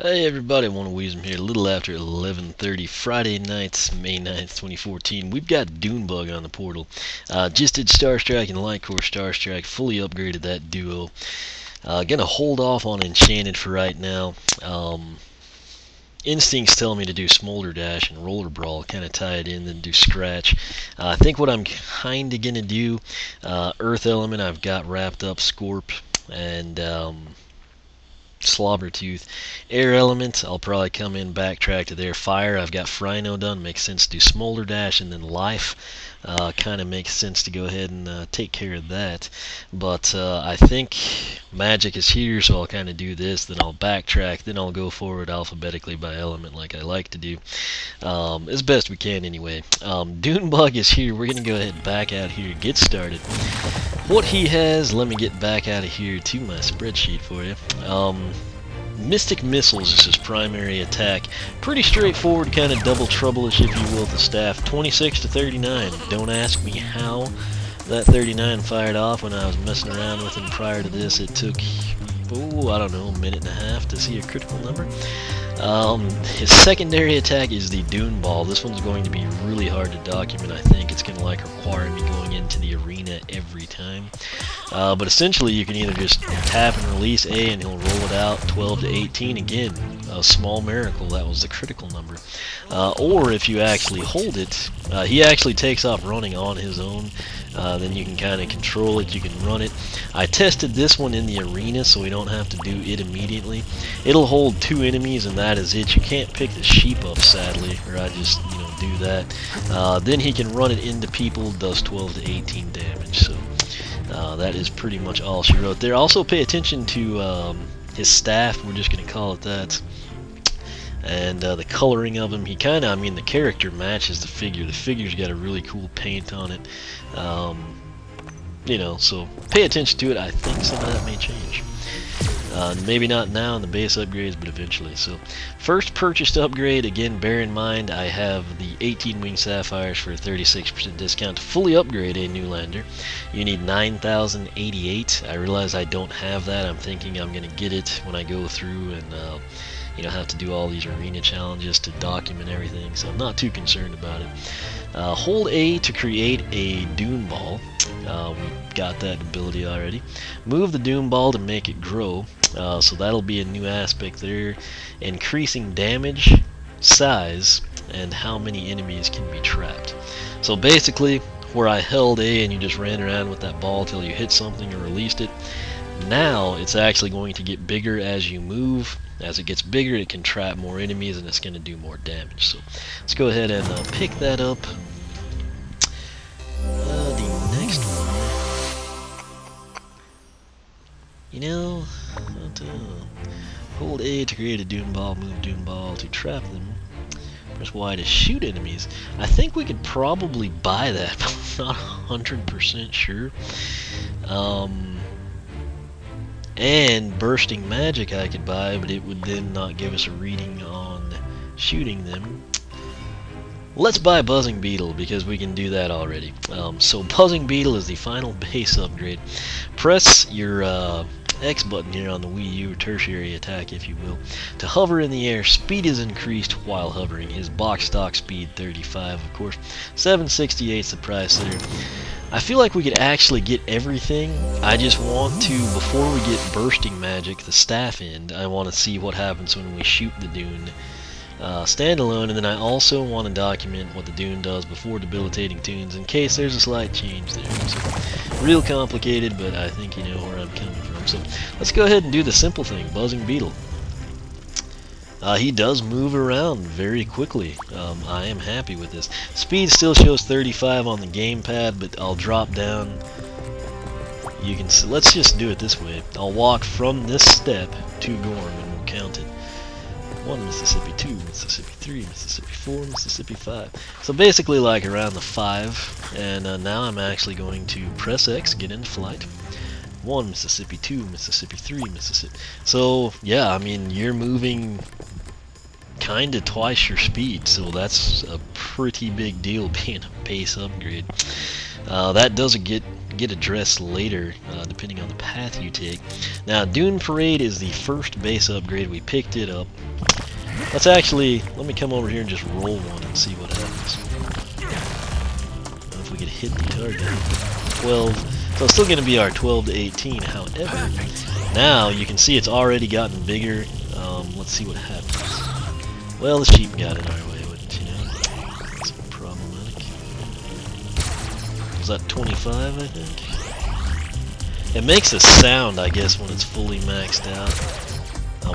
Hey everybody, I want to Weasel here, a little after 11:30 Friday night, May 9th, 2014. We've got Dune Bug on the portal. Just did Star Strike and Light Core Star Strike, fully upgraded that duo. Gonna hold off on Enchanted for right now. Instincts tell me to do Smolder Dash and Roller Brawl, kind of tie it in, then do Scratch. I think what I'm kind of gonna do, Earth Element, I've got wrapped up Scorp and Slobbertooth. Air Element, I'll probably come in, backtrack to their Fire. I've got Frino done, makes sense to do Smolder Dash, and then Life. Kind of makes sense to go ahead and take care of that. But I think Magic is here, so I'll kind of do this, then I'll backtrack, then I'll go forward alphabetically by element like I like to do. As best we can anyway. Dune Bug is here. We're going to go ahead and back out here, get started. What he has, let me get back out of here to my spreadsheet for you. Mystic Missiles is his primary attack. Pretty straightforward, kind of double trouble-ish, if you will, with the staff. 26 to 39. Don't ask me how that 39 fired off when I was messing around with him prior to this. It took, I don't know, a minute and a half to see a critical number. His secondary attack is the Dune Ball. This one's going to be really hard to document, I think. It's going to require me going into the arena every time. But essentially you can either just tap and release A and he'll roll it out 12 to 18 again. A small miracle, that was the critical number. Or if you actually hold it, he actually takes off running on his own. Then you can kind of control it, you can run it. I tested this one in the arena so we don't have to do it immediately. It'll hold 2 enemies and that is it. You can't pick the sheep up, sadly, or I just, do that. Then he can run it into people, does 12 to 18 damage. So that is pretty much all she wrote there. Also pay attention to his staff, we're just going to call it that. And the coloring of him, he kind of, the character matches the figure. The figure's got a really cool paint on it. So pay attention to it. I think some of that may change. Maybe not now in the base upgrades, but eventually. So, first purchased upgrade, again, bear in mind I have the 18 Wing Sapphires for a 36% discount to fully upgrade a Newlander. You need 9,088. I realize I don't have that. I'm thinking I'm going to get it when I go through and have to do all these arena challenges to document everything, so I'm not too concerned about it. Hold A to create a Dune Ball. We got that ability already. Move the Dune Ball to make it grow, so that'll be a new aspect there. Increasing damage, size, and how many enemies can be trapped. So basically, where I held A and you just ran around with that ball till you hit something or released it, now it's actually going to get bigger as you move. As it gets bigger, it can trap more enemies and it's going to do more damage. So let's go ahead and pick that up. The next one, hold A to create a Dune Ball, move Dune Ball to trap them. Press Y to shoot enemies. I think we could probably buy that, but I'm not 100% sure. And Bursting Magic I could buy, but it would then not give us a reading on shooting them. Let's buy Buzzing Beetle, because we can do that already. So Buzzing Beetle is the final base upgrade. Press your X button here on the Wii U, tertiary attack if you will, to hover in the air. Speed is increased while hovering. His box stock speed 35, of course. 768 is the price there. I feel like we could actually get everything. I just want to, before we get Bursting Magic, the staff end, I want to see what happens when we shoot the Dune standalone, and then I also want to document what the Dune does before debilitating tunes in case there's a slight change there. So, real complicated, but I think you know where I'm coming from. So let's go ahead and do the simple thing, Buzzing Beetle. He does move around very quickly. I am happy with this. Speed still shows 35 on the gamepad, but I'll drop down. You can see, let's just do it this way. I'll walk from this step to Gorm and we'll count it. 1 Mississippi, 2 Mississippi, 3 Mississippi, 4 Mississippi, 5. So basically like around the 5, and now I'm actually going to press X, get into flight. 1 Mississippi, 2 Mississippi, 3 Mississippi. So yeah, you're moving kinda twice your speed, so that's a pretty big deal being a base upgrade. That doesn't get get addressed later, depending on the path you take. Now, Dune Parade is the first base upgrade. We picked it up. Let me come over here and just roll one and see what happens. If we could hit the target. 12. So it's still going to be our 12 to 18. However, now you can see it's already gotten bigger. Let's see what happens. Well, the sheep got in our way, wouldn't you know? That's problematic. Was that 25, I think? It makes a sound, I guess, when it's fully maxed out.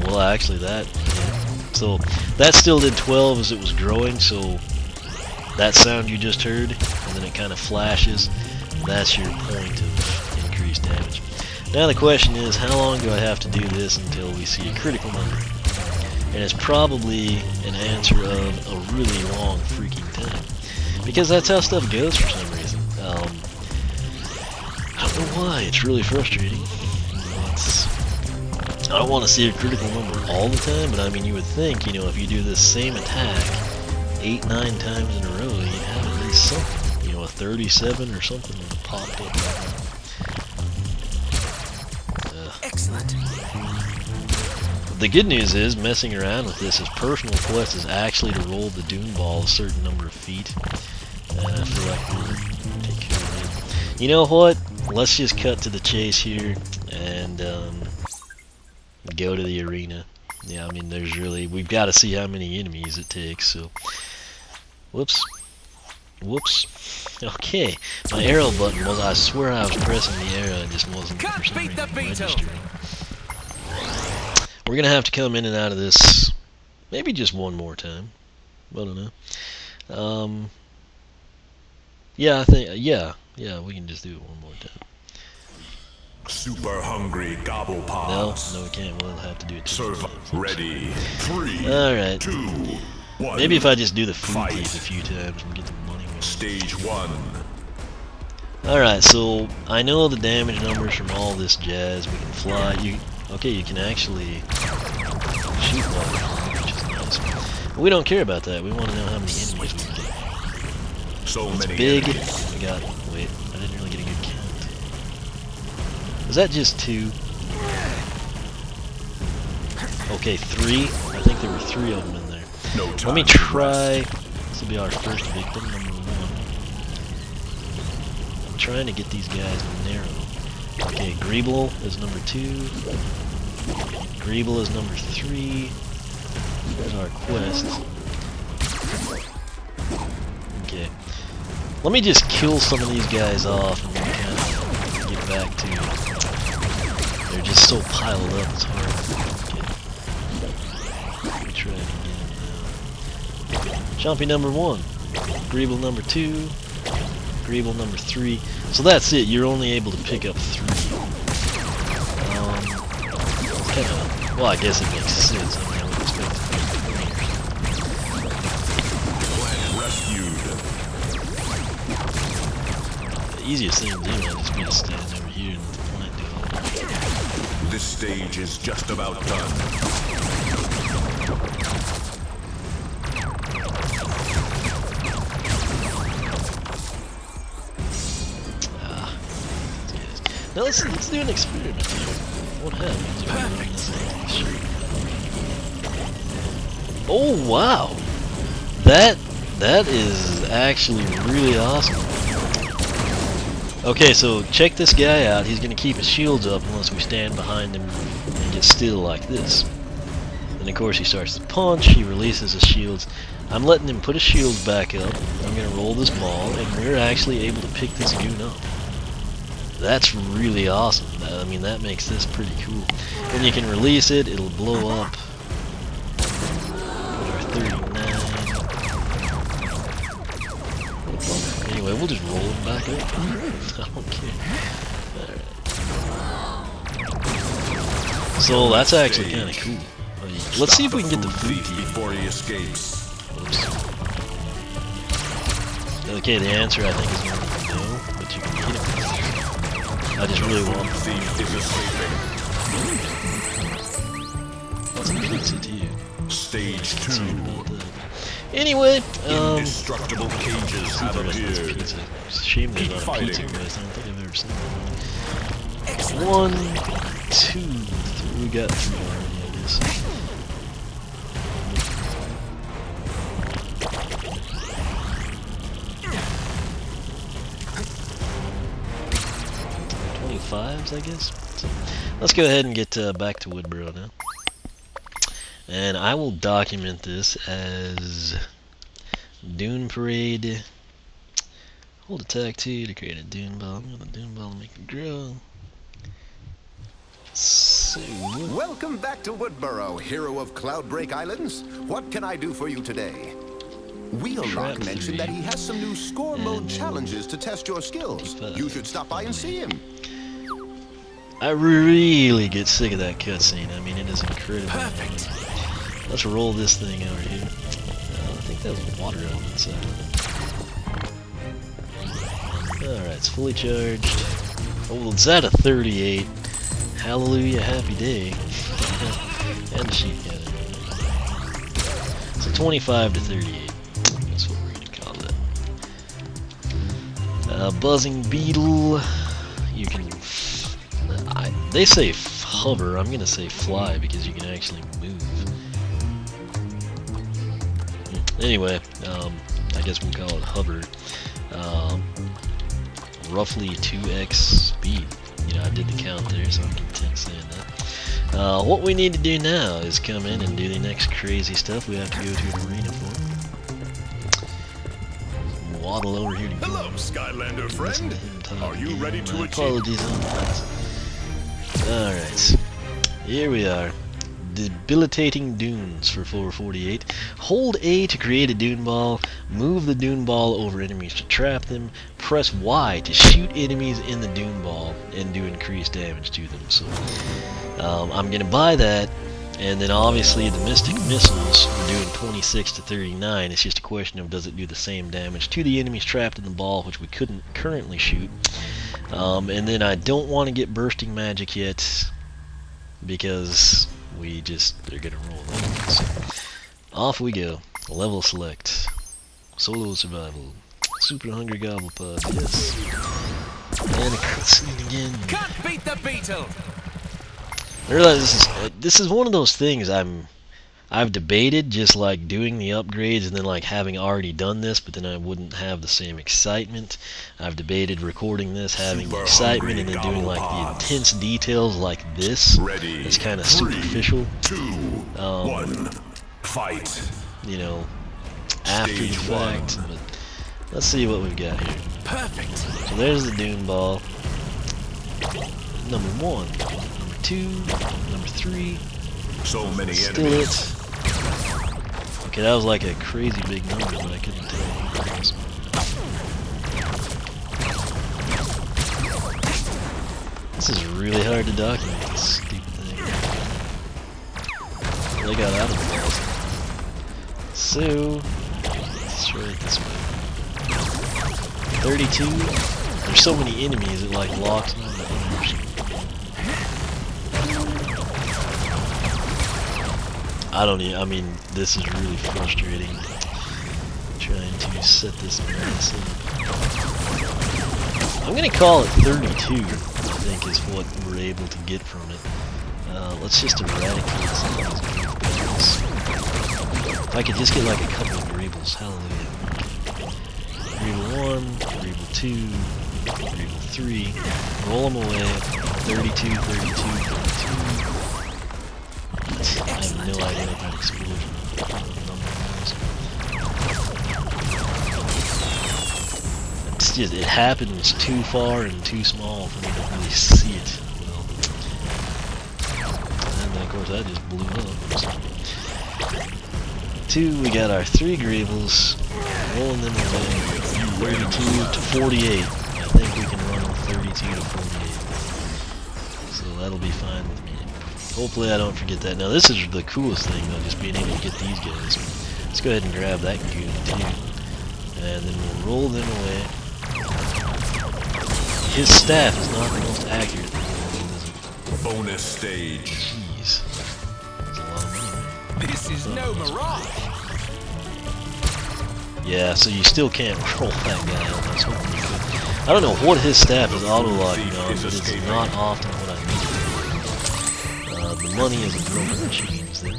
Well, actually, that... Yeah. So, that still did 12 as it was growing, so... That sound you just heard, and then it kind of flashes. That's your point of increased damage. Now the question is, how long do I have to do this until we see a critical number? And it's probably an answer of a really long freaking time. Because that's how stuff goes for some reason. I don't know why, it's really frustrating. I don't want to see a critical number all the time, but I mean, you would think, you know, if you do this same attack 8-9 times in a row, you'd have at least something. You know, a 37 or something would have popped up. Excellent. The good news is, messing around with this, his personal quest is actually to roll the Dune Ball a certain number of feet. And I feel like we'll take care of it. You know what? Let's just cut to the chase here and go to the arena. Yeah, I mean, we've got to see how many enemies it takes, so... Whoops. Okay, my arrow button was, I swear I was pressing the arrow, it just wasn't for some reason registering. We're gonna have to come in and out of this, maybe just one more time. I don't know. Yeah, I think, yeah, we can just do it one more time. Super hungry gobble pods. No, we can't. We'll have to do it. Serve ready. 3, Alright. 2, 1. Maybe if I just do the food thief a few times and get the money. Stage 1. Alright, so I know the damage numbers from all this jazz. We can fly. Okay, you can actually shoot water, which is nice. But we don't care about that. We want to know how many enemies we can get. So it's many big. enemies. We got. Wait, I didn't really get a good count. Was that just 2? Okay, 3. I think there were 3 of them in there. No time. Let me try. This will be our first victim, number 1. I'm trying to get these guys narrow. Okay, Greeble is number 2. Greeble is number 3. There's our quest. Okay. Let me just kill some of these guys off and then kind of get back to... They're just so piled up, it's hard. Okay. Let me try it again now. Chompy number 1. Greeble number 2. Greeble number 3. So that's it, you're only able to pick up 3. Kinda, well, I guess it makes sense. I mean, I would expect the easiest thing to do would just be to stand over here and let the plant do all. This stage is just about done. Now let's do an experiment here. What happens if we run this thing? Oh wow! That is actually really awesome. Okay, so check this guy out. He's gonna keep his shields up unless we stand behind him and get still like this. Then of course he starts to punch, he releases his shields. I'm letting him put his shields back up. I'm gonna roll this ball, and we're actually able to pick this goon up. That's really awesome. I mean, that makes this pretty cool. When you can release it, it'll blow up. Our 39. Anyway, we'll just roll him back up. I don't care. Alright. So that's actually kind of cool. Let's see if we can get the food before he escapes. Oops. Okay, the answer I think is going to be no, but you can get it. I just really want the thief is escaping. What's a pizza to you? Stage 2. Anyway, indestructible cages have appeared. It's a shame there's not a pizza place. I don't think I've ever Excellent. 1, 2, 3. We got 3 already, I guess. .25s, I guess. So, let's go ahead and get back to Woodborough now. And I will document this as Dune Parade. Hold attack 2 to create a Dune Ball. I'm gonna Dune Ball to make it grow. So, Welcome back to Woodborough, hero of Cloudbreak Islands. What can I do for you today? Wheellock Trap mentioned that he has some new score mode And challenges to test your skills. You should stop by and see him. I really get sick of that cutscene. I mean, it is incredible. Perfect. Let's roll this thing over here. I think that was water elements. Alright, it's fully charged. Oh, it's at a 38. Hallelujah, happy day. And the sheep got it. So 25 to 38. That's what we're going to call that. Buzzing beetle. You can... they say hover. I'm going to say fly because you can actually move. Anyway, I guess we'll call it hover. Roughly 2x speed. You know, I did the count there, so I'm content saying that. What we need to do now is come in and do the next crazy stuff we have to go to an arena for. Waddle over here to go. Hello, Skylander friend. Are you ready to achieve? Apologies on that. Alright, here we are. Debilitating dunes for 448. Hold A to create a dune ball. Move the dune ball over enemies to trap them. Press Y to shoot enemies in the dune ball and do increased damage to them. So I'm gonna buy that, and then obviously the Mystic Missiles we're doing 26 to 39. It's just a question of does it do the same damage to the enemies trapped in the ball, which we couldn't currently shoot. And then I don't want to get bursting magic yet because they're gonna roll that. So, off we go. Level select. Solo survival. Super hungry gobblepod. Yes. And a cutscene again. Can't beat the beetle. I realize this is one of those things I've debated, just like doing the upgrades and then like having already done this, but then I wouldn't have the same excitement. I've debated recording this, having the excitement, and then doing like the intense details like this. Ready. It's kind of superficial. 2, 1, fight. You know, after the Stage fact. But let's see what we've got here. Perfect. So there's the Dune Ball. Number 1, number 2, number 3. So many Still enemies. it. Okay, that was like a crazy big number, but I couldn't tell what it was. This is really hard to document, this stupid thing. They got out of the balls. So, let's try it this way. 32. There's so many enemies, it like locks on the numbers. I mean, this is really frustrating. Trying to set this mess up. I'm gonna call it 32, I think is what we're able to get from it. Let's just eradicate some of these Greebles. If I could just get like a couple of Greebles, hallelujah. Greeble 1, Greeble 2, Greeble 3, roll them away, 32, 32, 32. I have no idea what that explosion number is. It's just, it happens too far and too small for me to really see it well. And then of course that just blew up. So. 2, we got our 3 Greebles, rolling them away, 32 to 48. I think we can run them 32 to 48. So that'll be fine with me. Hopefully I don't forget that. Now this is the coolest thing though, just being able to get these guys. Let's go ahead and grab that goon too. And then we'll roll them away. His staff is not the most accurate thing, is it? Bonus stage. Jeez. That's a lot of money. This is no mirage. Yeah, so you still can't roll that guy out. I was hoping you could. I don't know what his staff is auto-locking on, but it's not often what I need. The money is a broken chains there.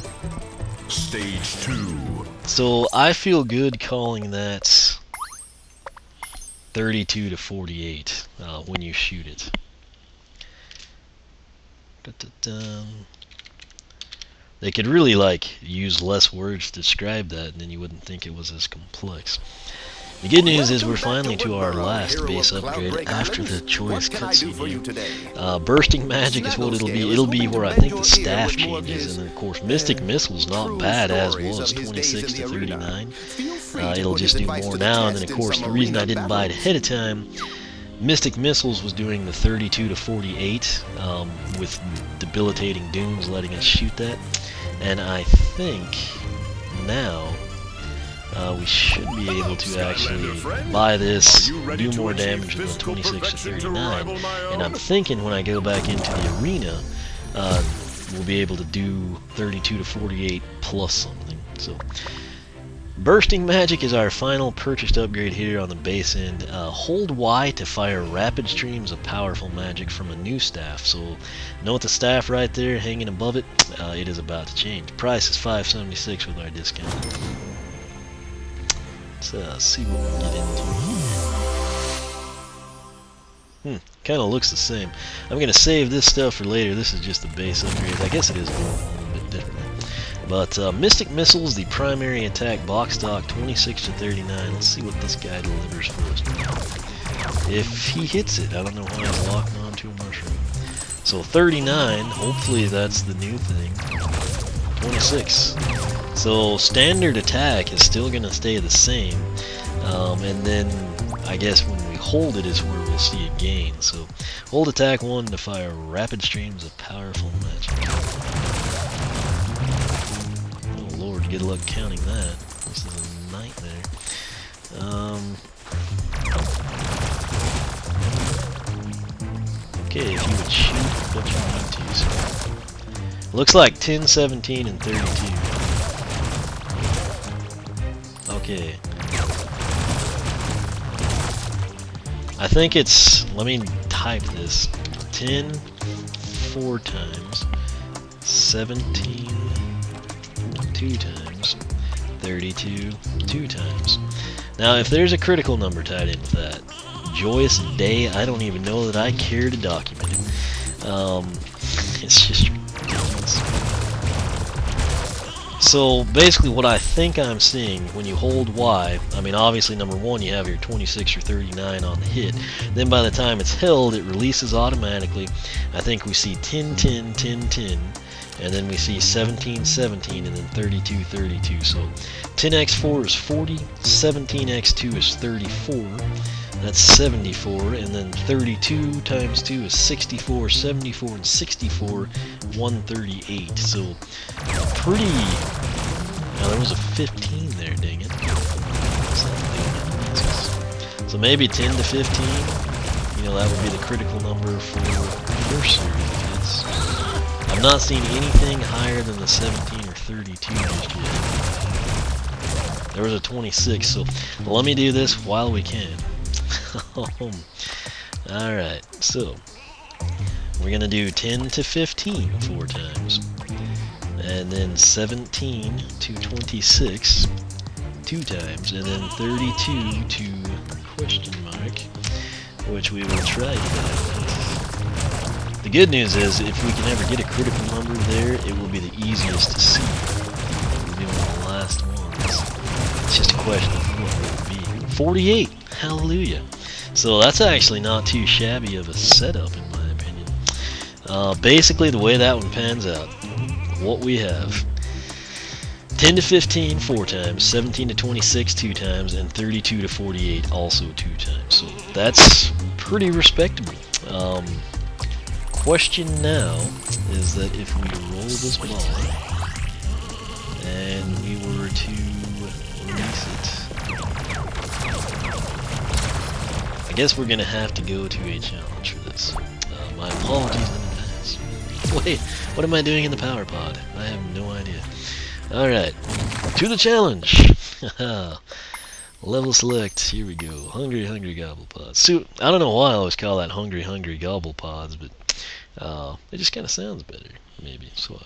Stage 2. So I feel good calling that 32 to 48 when you shoot it. They could really like use less words to describe that, and then you wouldn't think it was as complex. The good news is we're finally to our last base upgrade after the choice cutscene here. Bursting Magic is what it'll be. It'll be where I think the staff changes, and then of course Mystic Missile's not bad as was, 26 to 39. It'll just do more now, and then of course the reason I didn't buy it ahead of time, Mystic Missiles was doing the 32 to 48 with debilitating dunes letting us shoot that, and I think now we should be able to actually buy this, do more damage than 26 to 39, and I'm thinking when I go back into the arena, we'll be able to do 32 to 48 plus something. So, Bursting Magic is our final purchased upgrade here on the base end. Hold Y to fire rapid streams of powerful magic from a new staff. So, note the staff right there hanging above it, it is about to change. Price is $5.76 with our discount. Let's see what we can get into. Kind of looks the same. I'm going to save this stuff for later. This is just the base upgrade. I guess it is a little bit different. But Mystic Missiles, the primary attack box stock, 26 to 39. Let's see what this guy delivers for us. If he hits it, I don't know why I'm locked onto a mushroom. So 39, hopefully that's the new thing. 26. So standard attack is still going to stay the same, and then I guess when we hold it is where we'll see a gain. So hold attack 1 to fire rapid streams of powerful magic. Oh lord, good luck counting that. This is a nightmare. Okay, if you would shoot what you need to. So. Looks like 10, 17, and 32. Okay. I think it's, let me type this, 10 4 times, 17 2 times, 32 2 times. Now if there's a critical number tied in with that, joyous day, I don't even know that I care to document it. It's just ridiculous. So basically what I think I'm seeing when you hold Y, I mean obviously number 1 you have your 26 or 39 on the hit, then by the time it's held it releases automatically. I think we see 10 10 10 10, and then we see 17 17, and then 32 32. So 10x4 is 40, 17x2 is 34, that's 74, and then 32 times 2 is 64, 74 and 64, 138. So pretty, now there was a 15 there, dang it. So maybe 10 to 15, you know, that would be the critical number for Mercer kids. I'm not seeing anything higher than the 17 or 32 just yet. There was a 26, so let me do this while we can. Alright, so we're going to do 10 to 15 4 times, and then 17 to 26 2 times, and then 32 to question mark, which we will try to get. The good news is, if we can ever get a critical number there, it will be the easiest to see. It will be one of the last ones. It's just a question of what it will be. 48! Hallelujah! So that's actually not too shabby of a setup in my opinion. Basically the way that one pans out, what we have, 10 to 15 4 times, 17 to 26 2 times, and 32 to 48 also 2 times. So that's pretty respectable. Question now is that if we roll this ball and we were to release it, I guess we're gonna have to go to a challenge for this. My apologies in advance. Wait, what am I doing in the power pod? I have no idea. Alright, to the challenge! Level select. Here we go. Hungry, hungry gobblepods. So I don't know why I always call that hungry, hungry gobblepods, but it just kind of sounds better, maybe. So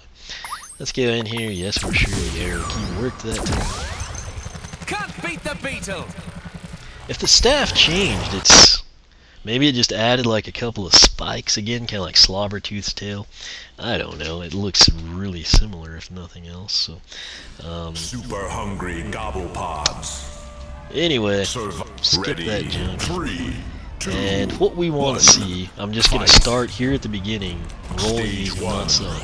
let's go in here. Yes, we're sure the arrow key worked that time. Can't beat the beetle. If the staff changed, it's maybe it just added like a couple of spikes again, kind of like Slobbertooth's tail. I don't know. It looks really similar, if nothing else. So Super hungry gobblepods. anyway, Serve skip ready. that junk. 3, 2, And what we want to see, I'm just going to fight. start here at the beginning, roll Stage these one. nuts up.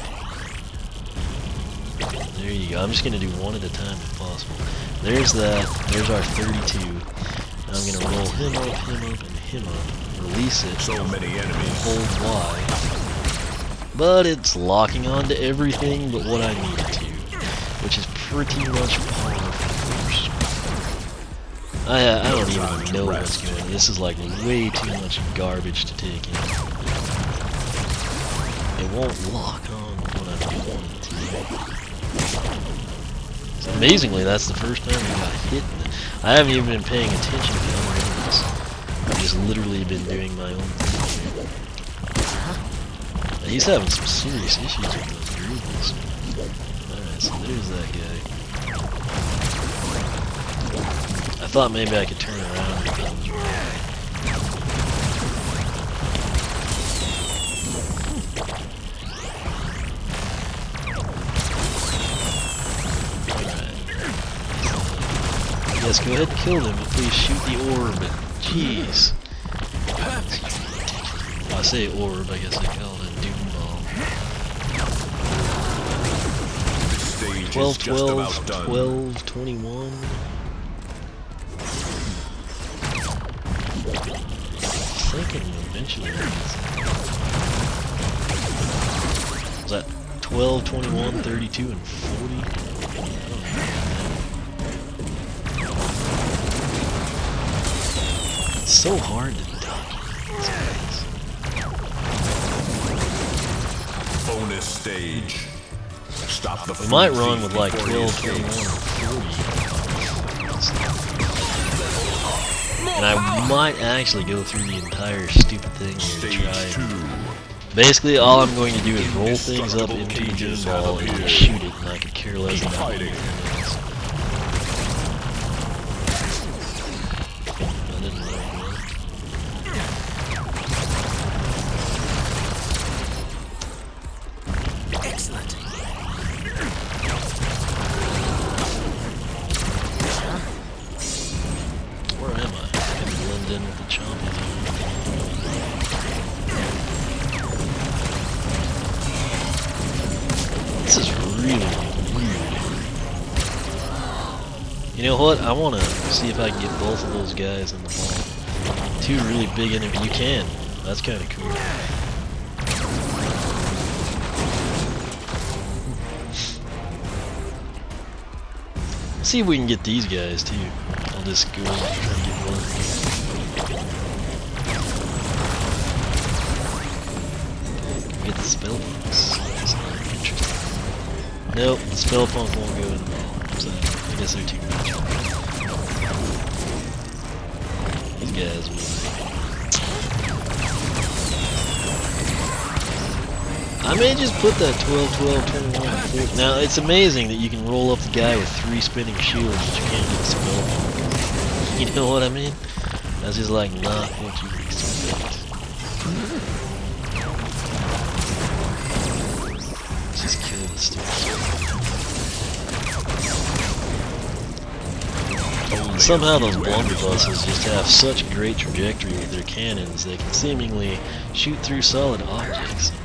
There you go. I'm just going to do one at a time if possible. There's that. There's our 32. Now I'm going to roll him up, and him up. Release it. So many enemies. Hold Y. But it's locking onto everything but what I need it to, which is pretty much par for the course. I don't even know what's going on. This is like way too much garbage to take in. It won't lock on when I want it to. So amazingly, that's the first time I got hit. I haven't even been paying attention to the other enemies. I've just literally been doing my own thing. He's having some serious issues with those dribbles. Alright, so there's that guy. I thought maybe I could turn around if that was right. Alright. Yes, go ahead and kill them, but please shoot the orb. Jeez. Well, I say orb, I guess I call it a Dune Ball. This stage 12, is just 12, about done. 12, 21. I'm thinking eventually. Was that 12, 21, 32, and 40? It's so hard to document these guys. Bonus stage. Stop the We might food run thief with like before he 12, 21, escapes. or 40. And I might actually go through the entire stupid thing here to Stage try. 2. Basically, all I'm going to do is roll things up into the Dune Ball and just shoot it, and I could care less Keep about what fighting. it is. That didn't work well. Excellent. Where am I? I can blend in with the chompies. This is really weird. You know what? I want to see if I can get both of those guys in the ball. Two really big enemies. You can. That's kind of cool. Let's see if we can get these guys too. I'll just go and try and get one. Get the spell punks. That's not interesting. Nope, the spell punk won't go in the ball. So I guess they're too much. These guys will. I may just put that 12, 12, 21, 40. Now, it's amazing that you can roll up the guy with 3 spinning shields, but you can't get the spell punk. You know what I mean? That's just like not what you would expect. Let's just kill this dude. Somehow those blunderbusses just have such great trajectory with their cannons, they can seemingly shoot through solid objects sometimes.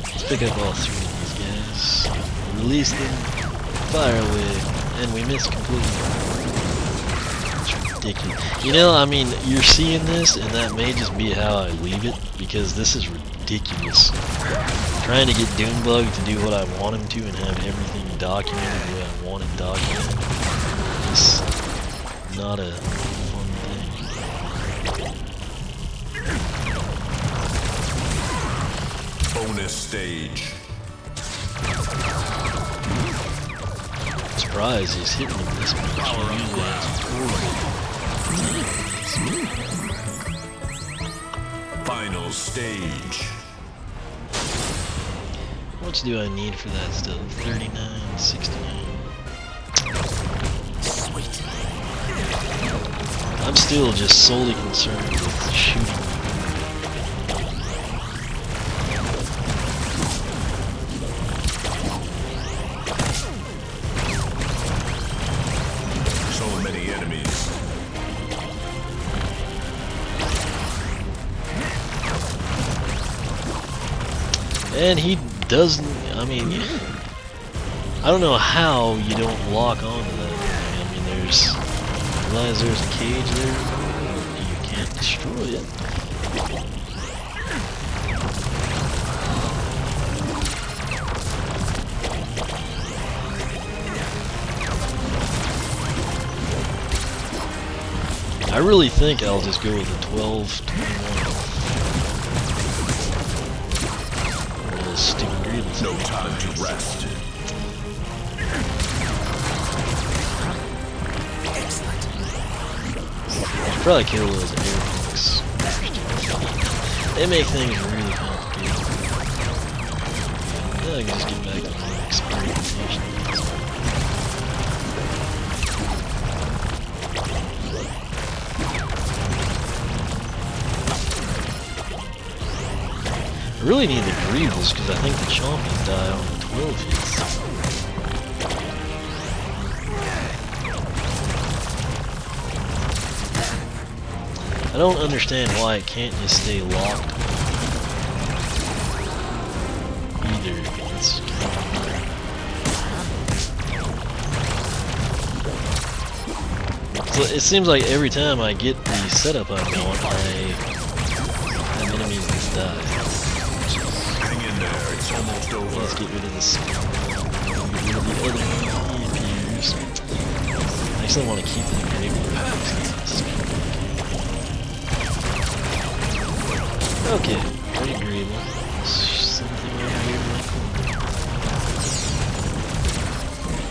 Let's pick up all 3 of these guys, release them, fire away, and we miss completely. It's ridiculous. You know, I mean, you're seeing this, and that may just be how I leave it, because this is ridiculous. Trying to get Dune Bug to do what I want him to and have everything documented the way I want it documented. It's not a fun thing. Bonus stage. It's surprised he's hitting him this much. Usually it's Final stage. How much do I need for that still? 39, 69. Sweet. I'm still just solely concerned with shooting. So many enemies. And he doesn't, I mean, I don't know how you don't lock onto that. I mean, realize there's a cage there, you can't destroy it. I really think I'll just go with the 12, 21. Stupid grievance. No time to rest. Should probably kill those air punks first. They make things really complicated. Then I can just get back to my experimentation. I really need the Grievous because I think the Champions die on the 12 hits. I don't understand why it can't just stay locked either. It's so it seems like every time I get the setup I'm going, I have enemies that die. Hang in there, it's almost over. Let's get rid of this. Get rid of the other EPs. I actually want to keep the graveyard. Okay, pretty agreeable. Something over here in my corner.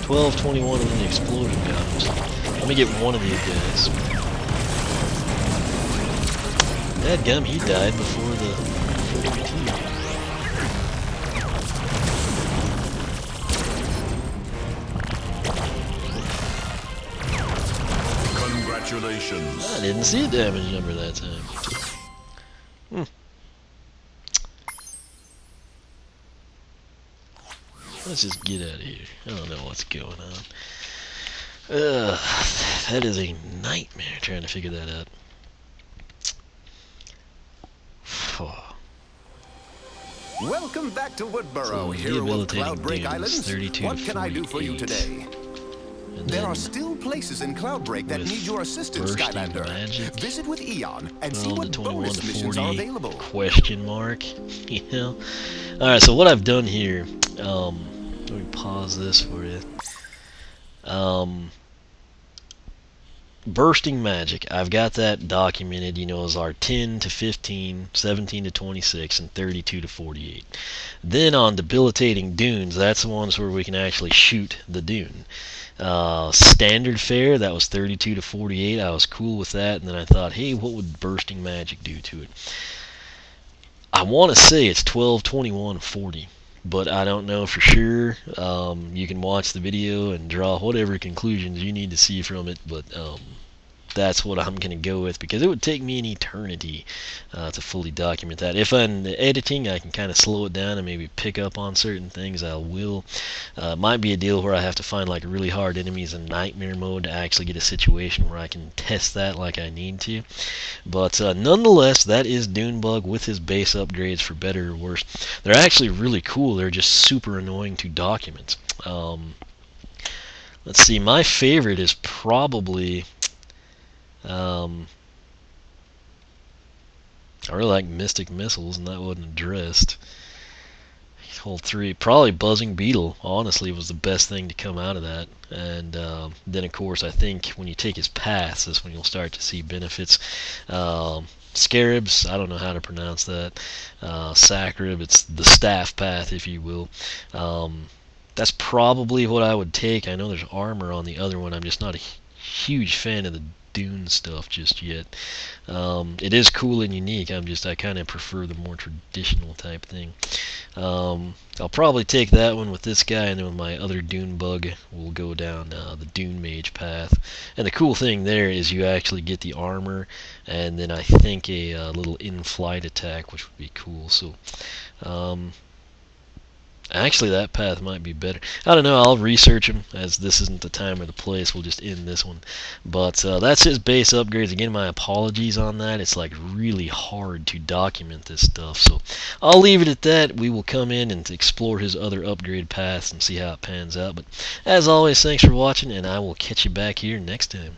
12, 21, and then the exploding goblins. Let me get one of these guys. Dadgum, he died before the 42. Congratulations. I didn't see a damage number that time. Let's just get out of here. I don't know what's going on. That is a nightmare trying to figure that out. Welcome back to Woodburrow, So, hero of debilitating Cloudbreak dunes, Islands. 32 What to can I do for you 48. today? And There then are still places in Cloudbreak that with need your assistance, bursting Skylander. magic, Visit with Eon and see 12 what to 21 bonus to missions are 40 available. question mark. You know. All right. So what I've done here. Let me pause this for you. Bursting magic, I've got that documented, you know, as our 10 to 15, 17 to 26, and 32 to 48. Then on debilitating dunes, that's the ones where we can actually shoot the dune. Standard fare, that was 32 to 48. I was cool with that, and then I thought, hey, what would bursting magic do to it? I want to say it's 12, 21, 40. But I don't know for sure. You can watch the video and draw whatever conclusions you need to see from it, but that's what I'm going to go with, because it would take me an eternity to fully document that. If I'm editing, I can kind of slow it down and maybe pick up on certain things. I will. It might be a deal where I have to find like really hard enemies in nightmare mode to actually get a situation where I can test that like I need to. But nonetheless, that is Dune Bug with his base upgrades, for better or worse. They're actually really cool. They're just super annoying to document. Let's see. My favorite is probably... I really like Mystic Missiles, and that wasn't addressed. Hold 3. Probably Buzzing Beetle, honestly, was the best thing to come out of that. And then, of course, I think when you take his paths, that's when you'll start to see benefits. Scarabs, I don't know how to pronounce that. Sacrab, it's the staff path, if you will. that's probably what I would take. I know there's armor on the other one. I'm just not a huge fan of the Dune stuff just yet. It is cool and unique. I kind of prefer the more traditional type thing. I'll probably take that one with this guy, and then with my other Dune Bug, we'll go down the Dune Mage path. And the cool thing there is you actually get the armor, and then I think a little in-flight attack, which would be cool. So, actually, that path might be better. I don't know. I'll research them, as this isn't the time or the place. We'll just end this one. But that's his base upgrades. Again, my apologies on that. It's like really hard to document this stuff. So I'll leave it at that. We will come in and explore his other upgrade paths and see how it pans out. But as always, thanks for watching, and I will catch you back here next time.